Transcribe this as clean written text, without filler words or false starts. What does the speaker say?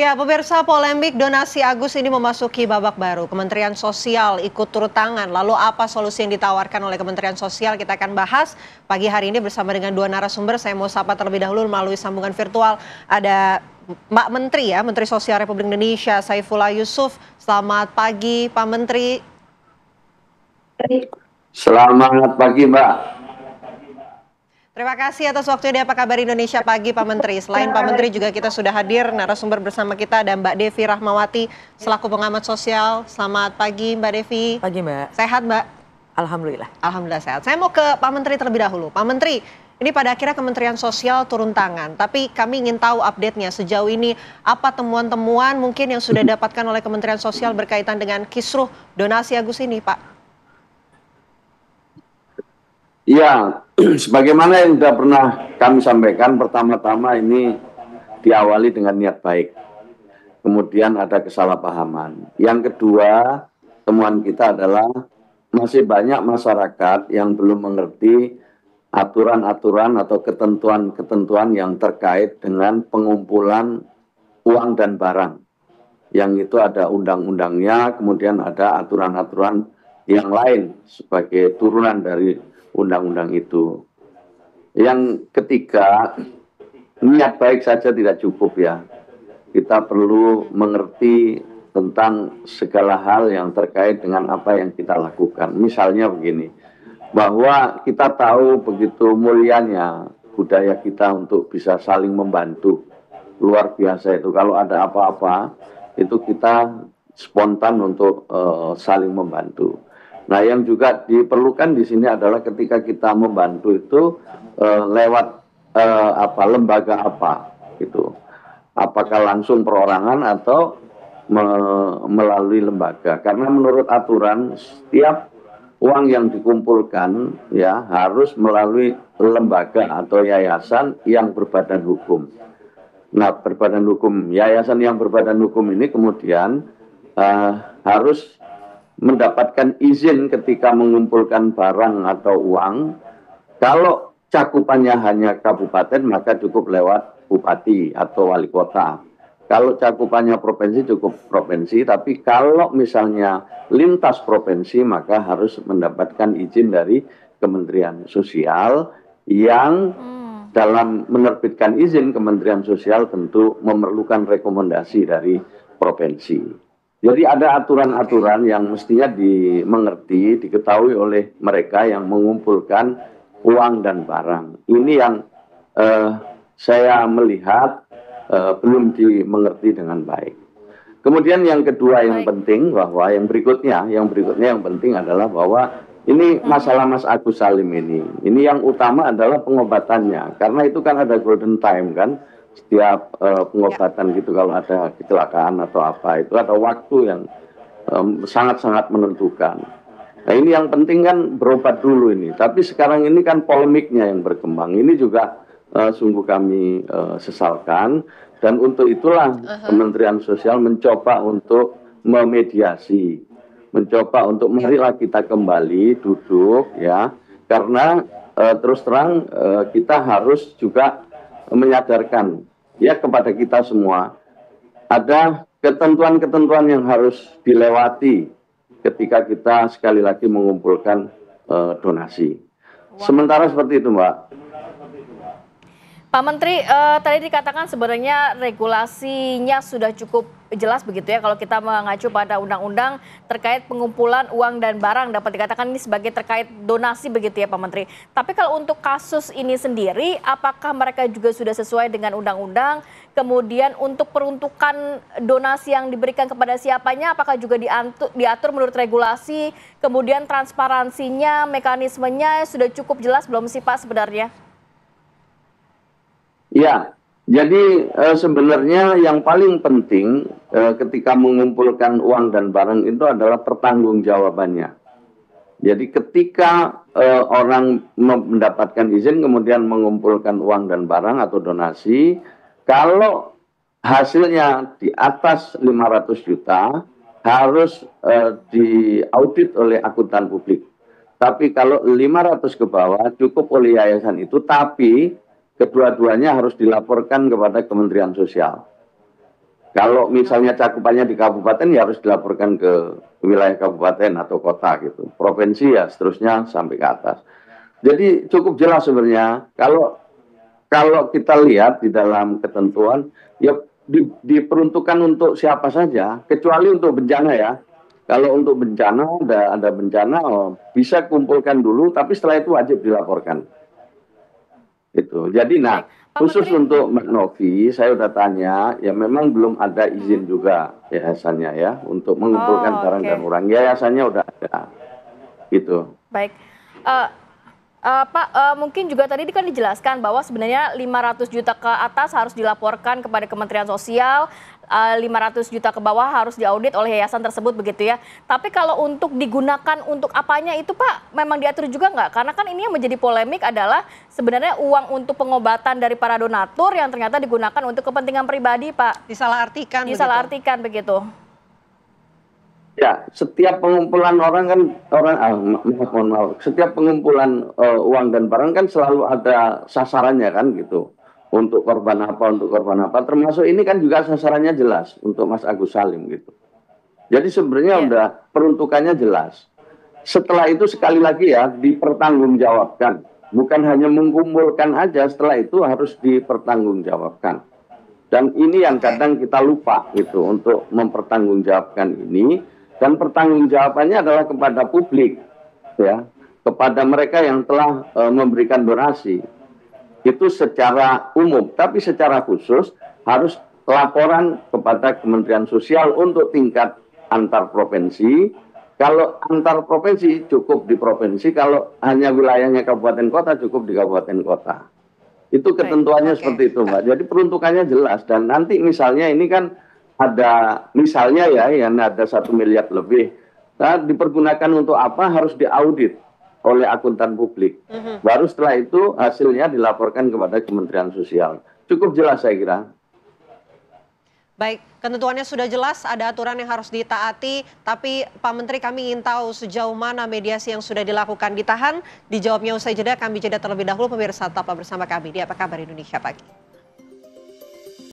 Ya, pemirsa, polemik donasi Agus ini memasuki babak baru. Kementerian Sosial ikut turut tangan. Lalu apa solusi yang ditawarkan oleh Kementerian Sosial? Kita akan bahas pagi hari ini bersama dengan dua narasumber. Saya mau sapa terlebih dahulu melalui sambungan virtual. Ada Mbak Menteri ya, Menteri Sosial Republik Indonesia, Saifullah Yusuf. Selamat pagi, Pak Menteri. Selamat pagi, Mbak. Terima kasih atas waktunya di Apa Kabar Indonesia Pagi, Pak Menteri. Selain Pak Menteri juga kita sudah hadir narasumber bersama kita ada Mbak Devi Rahmawati selaku pengamat sosial. Selamat pagi Mbak Devi. Pagi Mbak. Sehat Mbak? Alhamdulillah. Alhamdulillah sehat. Saya mau ke Pak Menteri terlebih dahulu. Pak Menteri, ini pada akhirnya Kementerian Sosial turun tangan. Tapi kami ingin tahu update-nya sejauh ini apa temuan-temuan mungkin yang sudah didapatkan oleh Kementerian Sosial berkaitan dengan kisruh donasi Agus ini, Pak? Ya, sebagaimana yang sudah pernah kami sampaikan, pertama-tama ini diawali dengan niat baik. Kemudian ada kesalahpahaman. Yang kedua, temuan kita adalah masih banyak masyarakat yang belum mengerti aturan-aturan atau ketentuan-ketentuan yang terkait dengan pengumpulan uang dan barang. Yang itu ada undang-undangnya, kemudian ada aturan-aturan yang lain sebagai turunan dari undang-undang itu. Yang ketiga, niat baik saja tidak cukup ya. Kita perlu mengerti tentang segala hal yang terkait dengan apa yang kita lakukan. Misalnya begini, bahwa kita tahu begitu mulianya budaya kita untuk bisa saling membantu. Luar biasa itu. Kalau ada apa-apa, itu kita spontan untuk saling membantu. Nah, yang juga diperlukan di sini adalah ketika kita membantu itu lewat lembaga apa gitu. Apakah langsung perorangan atau melalui lembaga? Karena menurut aturan setiap uang yang dikumpulkan ya harus melalui lembaga atau yayasan yang berbadan hukum. Nah, berbadan hukum, yayasan yang berbadan hukum ini kemudian harus mendapatkan izin ketika mengumpulkan barang atau uang. Kalau cakupannya hanya kabupaten maka cukup lewat bupati atau wali kota. Kalau cakupannya provinsi cukup provinsi, tapi kalau misalnya lintas provinsi maka harus mendapatkan izin dari Kementerian Sosial yang dalam menerbitkan izin Kementerian Sosial tentu memerlukan rekomendasi dari provinsi. Jadi ada aturan-aturan yang mestinya dimengerti, diketahui oleh mereka yang mengumpulkan uang dan barang. Ini yang saya melihat belum dimengerti dengan baik. Kemudian yang kedua yang penting bahwa yang berikutnya yang penting adalah bahwa ini masalah Mas Agus Salim ini yang utama adalah pengobatannya. Karena itu kan ada golden time kan. Setiap pengobatan gitu kalau ada kecelakaan atau apa itu ada waktu yang sangat-sangat menentukan. Nah, ini yang penting kan berobat dulu ini. Tapi sekarang ini kan polemiknya yang berkembang. Ini juga sungguh kami sesalkan dan untuk itulah Kementerian Sosial mencoba untuk memediasi, mencoba untuk marilah kita kembali duduk ya. Karena terus terang kita harus juga menyadarkan ya kepada kita semua ada ketentuan-ketentuan yang harus dilewati ketika kita sekali lagi mengumpulkan donasi. Sementara seperti itu, Mbak. Pak Menteri, tadi dikatakan sebenarnya regulasinya sudah cukup jelas begitu ya kalau kita mengacu pada undang-undang terkait pengumpulan uang dan barang dapat dikatakan ini sebagai terkait donasi begitu ya Pak Menteri. Tapi kalau untuk kasus ini sendiri apakah mereka juga sudah sesuai dengan undang-undang? Kemudian untuk peruntukan donasi yang diberikan kepada siapanya apakah juga diatur menurut regulasi? Kemudian transparansinya, mekanismenya sudah cukup jelas belum sih Pak sebenarnya? Ya, jadi sebenarnya yang paling penting ketika mengumpulkan uang dan barang itu adalah pertanggungjawabannya. Jadi ketika orang mendapatkan izin kemudian mengumpulkan uang dan barang atau donasi, kalau hasilnya di atas 500 juta harus diaudit oleh akuntan publik. Tapi kalau 500 ke bawah cukup oleh yayasan itu, tapi kedua-duanya harus dilaporkan kepada Kementerian Sosial. Kalau misalnya cakupannya di kabupaten ya harus dilaporkan ke wilayah kabupaten atau kota gitu. Provinsi ya seterusnya sampai ke atas. Jadi cukup jelas sebenarnya kalau kita lihat di dalam ketentuan ya diperuntukkan untuk siapa saja kecuali untuk bencana ya. Kalau untuk bencana ada bencana bisa kumpulkan dulu tapi setelah itu wajib dilaporkan. Itu. Jadi Baik, Pak khusus Menteri. untuk Mbak Novi saya udah tanya ya memang belum ada izin juga yayasannya ya untuk mengumpulkan Oh, barang oke. dan orang. Yayasannya udah ada. Gitu. Baik. Eh, Pak, mungkin juga tadi kan dijelaskan bahwa sebenarnya 500 juta ke atas harus dilaporkan kepada Kementerian Sosial, 500 juta ke bawah harus diaudit oleh yayasan tersebut begitu ya. Tapi kalau untuk digunakan untuk apanya itu Pak, memang diatur juga nggak? Karena kan ini yang menjadi polemik adalah sebenarnya uang untuk pengobatan dari para donatur yang ternyata digunakan untuk kepentingan pribadi Pak. Disalahartikan begitu. Disalahartikan begitu. Ya, setiap pengumpulan orang kan mohon maaf, setiap pengumpulan uang dan barang kan selalu ada sasarannya kan gitu. Untuk korban apa, termasuk ini kan juga sasarannya jelas untuk Mas Agus Salim gitu. Jadi sebenarnya Iya. udah peruntukannya jelas. Setelah itu sekali lagi ya dipertanggungjawabkan. Bukan hanya mengumpulkan aja, setelah itu harus dipertanggungjawabkan. Dan ini yang kadang kita lupa gitu untuk mempertanggungjawabkan ini dan pertanggungjawabannya adalah kepada publik ya, kepada mereka yang telah memberikan donasi. Itu secara umum, tapi secara khusus harus laporan kepada Kementerian Sosial untuk tingkat antar provinsi. Kalau antar provinsi cukup di provinsi, kalau hanya wilayahnya kabupaten kota cukup di kabupaten kota. Itu ketentuannya Oke. seperti itu, Mbak. Jadi peruntukannya jelas dan nanti misalnya ini kan ada misalnya ya yang ada 1 miliar lebih. Nah, dipergunakan untuk apa harus diaudit oleh akuntan publik. Baru setelah itu hasilnya dilaporkan kepada Kementerian Sosial. Cukup jelas saya kira. Baik, ketentuannya sudah jelas, ada aturan yang harus ditaati, tapi Pak Menteri kami ingin tahu sejauh mana mediasi yang sudah dilakukan. Ditahan, dijawabnya usai jeda, kami jeda terlebih dahulu. Pemirsa tetaplah bersama kami di Apa Kabar Indonesia Pagi.